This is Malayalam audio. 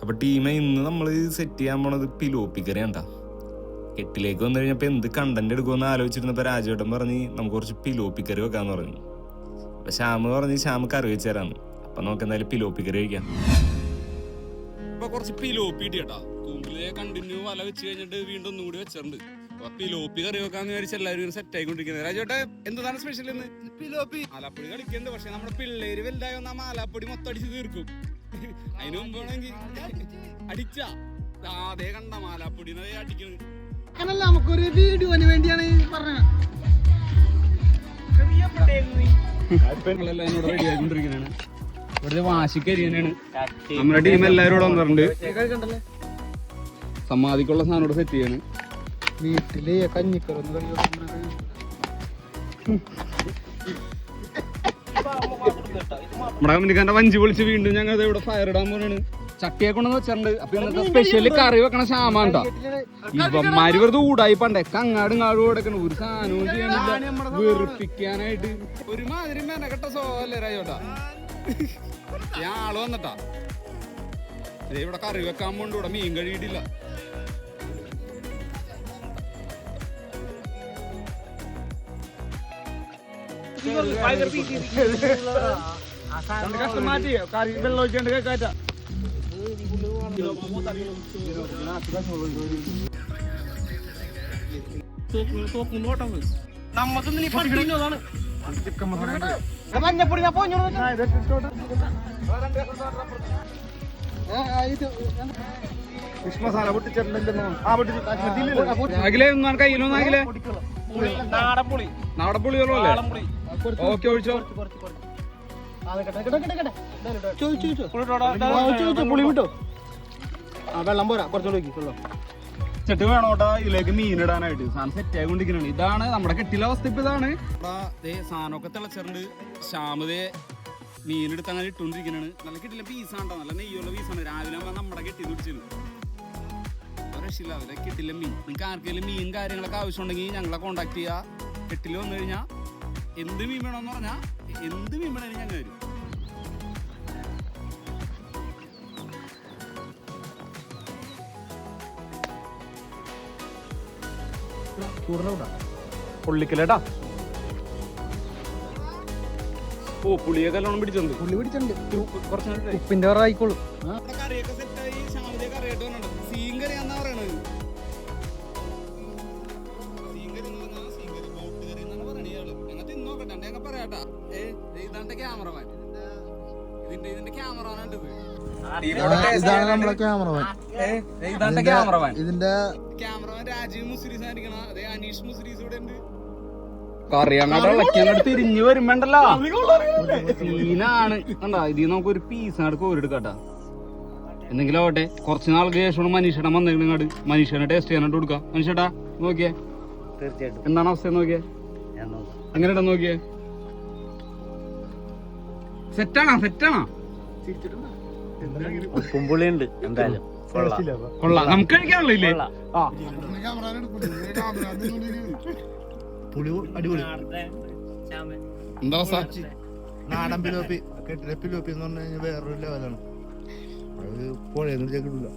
അപ്പോൾ ടീമെ ഇന്ന് നമ്മൾ സെറ്റ് ചെയ്യാൻ പോണത് പിലോപ്പിക്കറി കണ്ടാ. കെട്ടിലേക്ക് വന്നു കഴിഞ്ഞപ്പോൾ എന്ത് കണ്ടന്റ് എടുക്കുമെന്ന് ആലോചിച്ചിരുന്നപ്പോൾ രാജേട്ടൻ പറഞ്ഞ് നമുക്ക് കുറച്ച് പിലോപ്പിക്കറി വെക്കാന്ന് പറഞ്ഞു. അപ്പോൾ ശ്യാമ് പറഞ്ഞ് ശ്യാമ് കറി വെച്ച് തരാന്ന്. അപ്പം നമുക്ക് എന്തായാലും പിലോപ്പിക്കറി കഴിക്കാം. ഇപ്പൊ കുറച്ച് പിലോപ്പി കേട്ടാ, കൂമ്പിലെ കണ്ടിന്യൂ വല വെച്ച് കഴിഞ്ഞിട്ട് വീണ്ടും ഒന്നുകൂടി വെച്ചിട്ടുണ്ട്. അപ്പൊ പിലോപ്പി കറി വെക്കാന്ന് വിചാരിച്ച് എല്ലാവരും സെറ്റ് ആയിക്കൊണ്ടിരിക്കുന്നത്. രാജേട്ടെ എന്താണ് സ്പെഷ്യൽ ഇന്ന്? പിലോപ്പി. മാലാപ്പൊടി കളിക്കുന്നുണ്ട്, പക്ഷെ നമ്മുടെ പിള്ളേര് വലുതായി വന്നാൽ മാലാപ്പൊടി മൊത്തം അടിച്ച് തീർക്കും. അതിന് മുമ്പ് വേണമെങ്കിൽ അടിച്ചാ അതേ കണ്ട മാലാപ്പൊടി അടിക്കുന്നത്. അങ്ങനല്ല, നമുക്കൊരു വീഡിയോന് വേണ്ടിയാണ് പറഞ്ഞത്. എന്നോട് റെഡി ആയിക്കൊണ്ടിരിക്കുന്നതാണ്. ഇവിടുത്തെ വാശിക്കരിയനാണ് നമ്മുടെ ടീം. എല്ലാവരും ഇവിടെ വന്നിട്ടുണ്ട്. സമാധിക്കുള്ള സാധനം സെറ്റ് ചെയ്യാണ്. വീട്ടില് കഞ്ഞിക്കറൊന്ന് നമ്മുടെ കമ്പനിക്കാരന്റെ വഞ്ചി പൊളിച്ച് വീണ്ടും ഞങ്ങൾ ഇവിടെ ഫയർ ഇടാൻ പോലെയാണ്. ചട്ടിയെ കൊണ്ടെന്ന് വെച്ചിട്ടുണ്ട്. അപ്പൊ ഇന്നത്തെ സ്പെഷ്യല് കറി വെക്കണ സാമാണ്ടാ. ഇവന്മാര് വെറുതെ ഊടായി പണ്ടൊക്കെ അങ്ങാടും ഇങ്ങാടും കൊടുക്കണം. ഒരു സാധനവും ചെയ്യണില്ല, വെറുപ്പിക്കാനായിട്ട്. ഒരുമാതിരി മെനക്കെട്ട സ്വഭാവല്ലേ രാജോട്ടാ. ഞാൻ ആള് വന്നിട്ടാ ഇവിടെ കറി വെക്കാൻ പോണ്ട്. ഇവിടെ മീൻ കഴിയിട്ടില്ല. വെള്ളം ഒഴിച്ചോണ്ട് കേക്കാറ്റ. മഞ്ഞപ്പൊടി ഫിഷ് മസാല പൊട്ടിച്ചിട്ടുണ്ടല്ലോ. കയ്യിലൊന്നാകിലേ നാടൻപുളി വെള്ളമല്ലേ? ഓക്കെ ഒഴിച്ചോ. പുളി വിട്ടോ. വെള്ളം പോരാ, കുറച്ചുകൂടെ ചെട്ട് വേണോട്ടാ ഇതിലേക്ക് മീൻ ഇടാനായിട്ട്. സാധനം സെറ്റ് ആയിക്കൊണ്ടിരിക്കുന്നുണ്ട്. ഇതാണ് നമ്മുടെ കെട്ടിലെ അവസ്ഥ. ഇപ്പൊ ഇതാണ് സാധനമൊക്കെ തിളച്ചിട്ടുണ്ട്. ശ്യാമതേ മീനെടുത്ത് അങ്ങനെ ഇട്ടുകൊണ്ടിരിക്കുന്നതാണ്. നല്ല കെട്ടിലെ പീസാണ്ടോ, നല്ല നെയ്യുള്ള പീസാണ്. രാവിലെ ആകുമ്പോൾ നമ്മുടെ കെട്ടി പിടിച്ചിരുന്നു. രക്ഷയില്ല, അവരെ കെട്ടിലെ മീൻ. നിങ്ങൾക്ക് ആർക്കെങ്കിലും മീൻ കാര്യങ്ങളൊക്കെ ആവശ്യമുണ്ടെങ്കിൽ ഞങ്ങളെ കോണ്ടാക്ട് ചെയ്യുക. കെട്ടിൽ വന്നു കഴിഞ്ഞാൽ എന്ത് മീൻ വേണമെന്ന് പറഞ്ഞാൽ എന്ത് മീൻ വേണമെങ്കിലും ഞങ്ങൾ തരും. പൊള്ളിക്കലേട്ടാ. ഓ പുളിയൊക്കെ നല്ലോണം പിടിച്ചിട്ടുണ്ട്. പുള്ളി പിടിച്ചിട്ടുണ്ട്. കുറച്ച് ഉപ്പിന്റെ ആയിക്കോളും. കറിയൊക്കെ സെറ്റായി. ശ്യാമതേ കറിയായിട്ട് വന്നിട്ടുണ്ട്. സീൻ കറിയാന്നാ പറയണത്. സീൻ കറി ബോട്ട് കറി എന്നാണ് പറയണ ഇയാള്. ഞങ്ങൾ തിന്നോക്കട്ടെ, ഞങ്ങൾ പറയാട്ടാ. ഇതാണ്ട് ക്യാമറമാൻ. ഇതിന്റെ ക്യാമറമാനാണ്ട് ഇത്. ഇതാണ് നമ്മുടെ ക്യാമറമാൻ. ഇതാണ്ട് ക്യാമറമാൻ. ഇതിന്റെ ക്യാമറമാൻ രാജീവ് മുസ്രീസ് ആയിരിക്കണം. അതേ അനീഷ് മുസ്രീസ് ഇവിടെ ഉണ്ട്. കറിയങ്ങാട്ട് തിരിഞ്ഞു വരുമ്പോണ്ടല്ലോ സീനാണ്. കണ്ടാ ഇതിൽ നമുക്കൊരു പീസാണ് കോരെടുക്കാട്ടാ. എന്തെങ്കിലും ആവട്ടെ. കുറച്ച് നാൾക്ക് ശേഷമാണ് മനീഷേട്ടൻ വന്നിങ്ങോട്ട്. മനീഷേനെ ടേസ്റ്റ് ചെയ്യാനായിട്ട് കൊടുക്കാം. മനീഷേട്ടാ നോക്കിയേ, തീർച്ചയായിട്ടും എന്താണ് അവസ്ഥ നോക്കിയേ. എങ്ങനെ ഇടാൻ നോക്കിയേ. സെറ്റാണോ? പുളിയുണ്ട് എന്തായാലും. കൊള്ളാം. നമുക്ക് കഴിക്കാനുള്ള ഇല്ലേ? പുളി അടിപൊളി. എന്താ അവസ്ഥ? നാടൻ പിലോപ്പി, കെട്ടിലെ പിലോപ്പി എന്ന് പറഞ്ഞു കഴിഞ്ഞാൽ വേറൊരു ലെവലാണ്. അത് പുഴയൊന്നും കിട്ടില്ല.